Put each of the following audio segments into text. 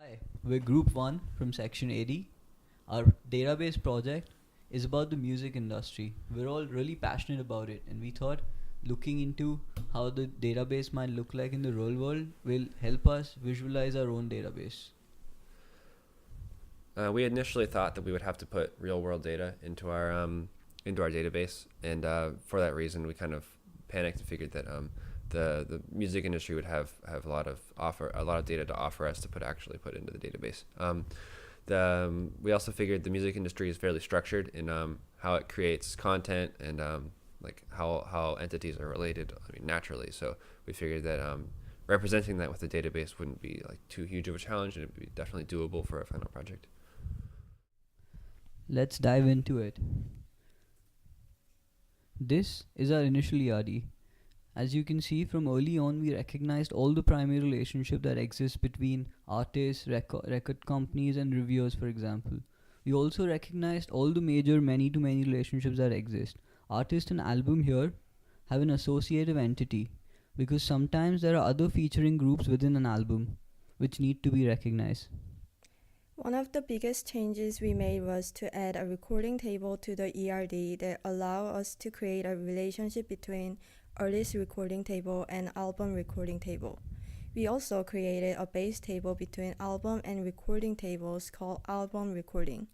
Hi, we're Group 1 from Section 80. Our database project is about the music industry. We're all really passionate about it, and we thought looking into how the database might look like in the real world will help us visualize our own database. We initially thought that we would have to put real world data into our database, and for that reason, we kind of panicked and figured that the music industry would have a lot of data to offer us to put into the database. We also figured the music industry is fairly structured in how it creates content and like how entities are related. I mean, naturally. So we figured that representing that with a database wouldn't be like too huge of a challenge, and it'd be definitely doable for a final project. Let's dive into it. This is our initial ERD. As you can see, from early on, we recognized all the primary relationship that exists between artists, record companies, and reviewers, for example. We also recognized all the major many-to-many relationships that exist. Artist and album here have an associative entity because sometimes there are other featuring groups within an album which need to be recognized. One of the biggest changes we made was to add a recording table to the ERD that allow us to create a relationship between artist recording table and album recording table. We also created a base table between album and recording tables called album recording.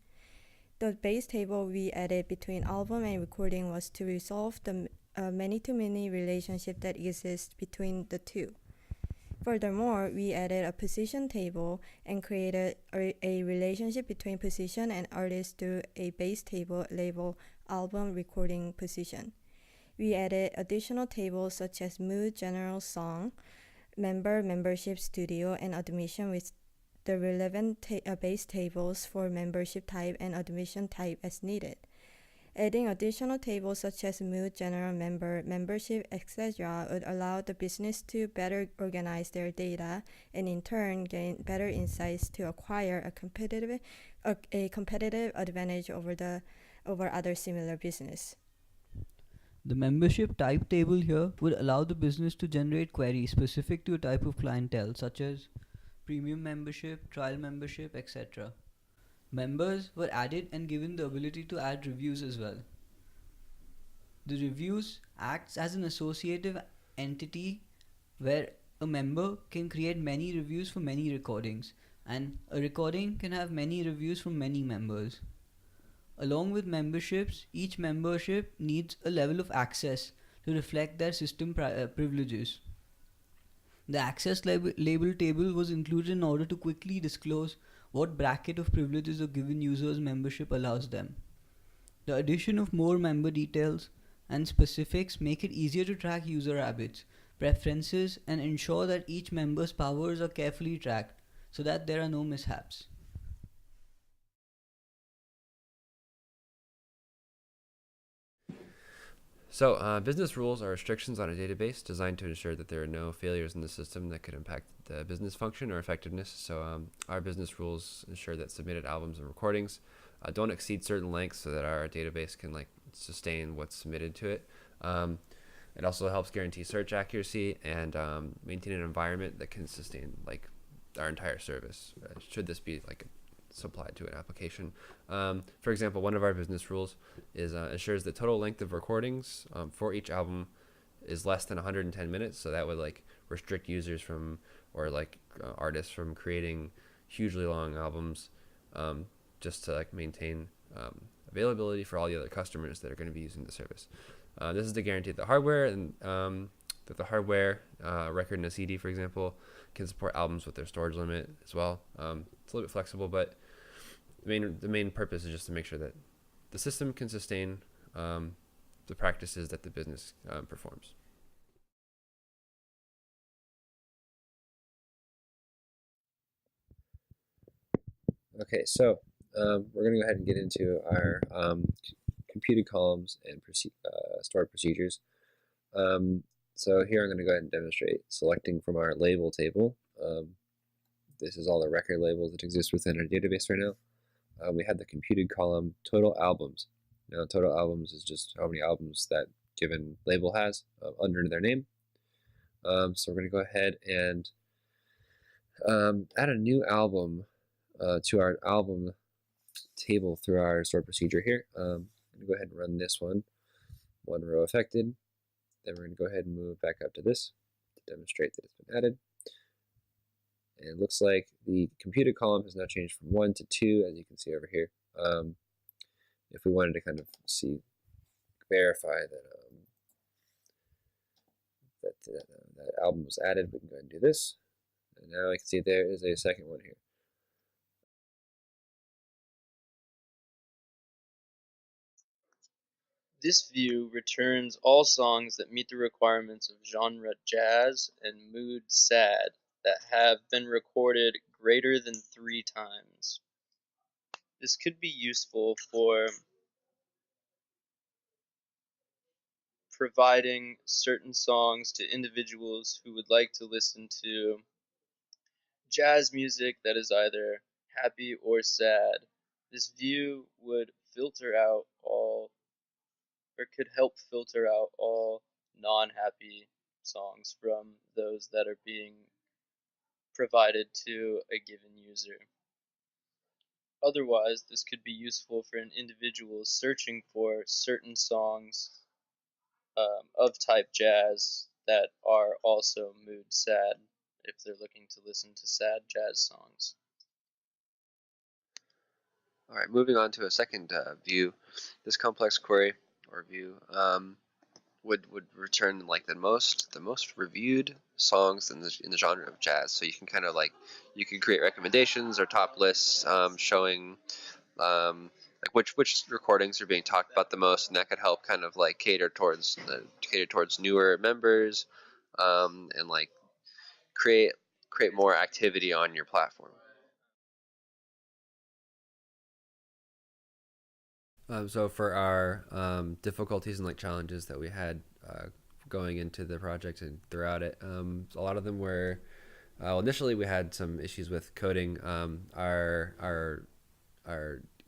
The base table we added between album and recording was to resolve the many-to-many relationship that exists between the two. Furthermore, we added a position table and created a relationship between position and artist through a base table labeled album recording position. We added additional tables such as mood, general song, membership, studio, and admission with the relevant base tables for membership type and admission type as needed. Adding additional tables such as mood, general membership, etc. would allow the business to better organize their data and in turn gain better insights to acquire a competitive advantage over other similar business. The membership type table here would allow the business to generate queries specific to a type of clientele such as premium membership, trial membership, etc. Members were added and given the ability to add reviews as well. The reviews acts as an associative entity where a member can create many reviews for many recordings, and a recording can have many reviews from many members. Along with memberships, each membership needs a level of access to reflect their system privileges. The access label table was included in order to quickly disclose what bracket of privileges a given user's membership allows them. The addition of more member details and specifics make it easier to track user habits, preferences, and ensure that each member's powers are carefully tracked so that there are no mishaps. So, business rules are restrictions on a database designed to ensure that there are no failures in the system that could impact the business function or effectiveness. So, our business rules ensure that submitted albums and recordings don't exceed certain lengths so that our database can like sustain what's submitted to it. Um, it also helps guarantee search accuracy and maintain an environment that can sustain like our entire service. Should this be like supplied to an application. For example, one of our business rules is ensures the total length of recordings for each album is less than 110 minutes. So that would like restrict users from or like artists from creating hugely long albums just to like maintain availability for all the other customers that are going to be using the service. This is to guarantee the hardware and that the hardware, record and a CD, for example, can support albums with their storage limit as well. It's a little bit flexible, but the main purpose is just to make sure that the system can sustain the practices that the business performs. Okay, so we're going to go ahead and get into our computed columns and stored procedures. So here I'm going to go ahead and demonstrate selecting from our label table. This is all the record labels that exist within our database right now. We have the computed column total albums. Now, total albums is just how many albums that given label has under their name. So we're going to go ahead and add a new album to our album table through our stored procedure here. I'm going to go ahead and run this one row affected. Then we're going to go ahead and move back up to this to demonstrate that it's been added. And it looks like the computed column has now changed from 1 to 2, as you can see over here. If we wanted to kind of verify that album was added, we can go ahead and do this. And now I can see there is a second one here. This view returns all songs that meet the requirements of genre jazz and mood sad that have been recorded greater than 3 times. This could be useful for providing certain songs to individuals who would like to listen to jazz music that is either happy or sad. This view would filter out all, or could help filter out all non-happy songs from those that are being provided to a given user. Otherwise, this could be useful for an individual searching for certain songs of type jazz that are also mood sad if they're looking to listen to sad jazz songs. All right, moving on to a second view. This complex query or view would return like the most reviewed songs in the genre of jazz. So you can kind of like you can create recommendations or top lists showing like which recordings are being talked about the most, and that could help kind of like cater towards newer members and like create more activity on your platform. So for our difficulties and like challenges that we had going into the project and throughout it, a lot of them were initially we had some issues with coding. Our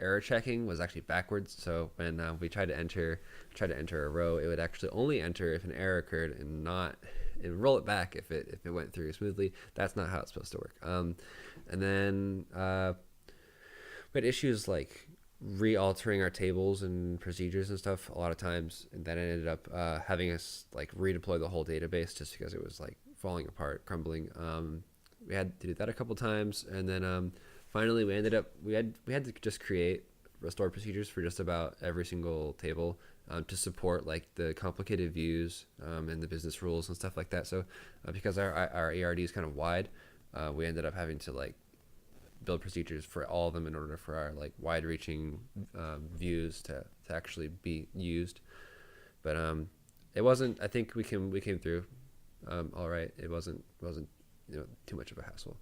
error checking was actually backwards. So when we tried to enter a row, it would actually only enter if an error occurred and not and roll it back if it went through smoothly. That's not how it's supposed to work. And then we had issues like re-altering our tables and procedures and stuff a lot of times, and that ended up having us like redeploy the whole database just because it was like falling apart, crumbling. We had to do that a couple times, and then finally we ended up we had to just create restore procedures for just about every single table to support like the complicated views and the business rules and stuff like that. So because our ERD is kind of wide, we ended up having to like build procedures for all of them in order for our like wide-reaching views to actually be used. But it wasn't. I think we came through all right. It wasn't too much of a hassle.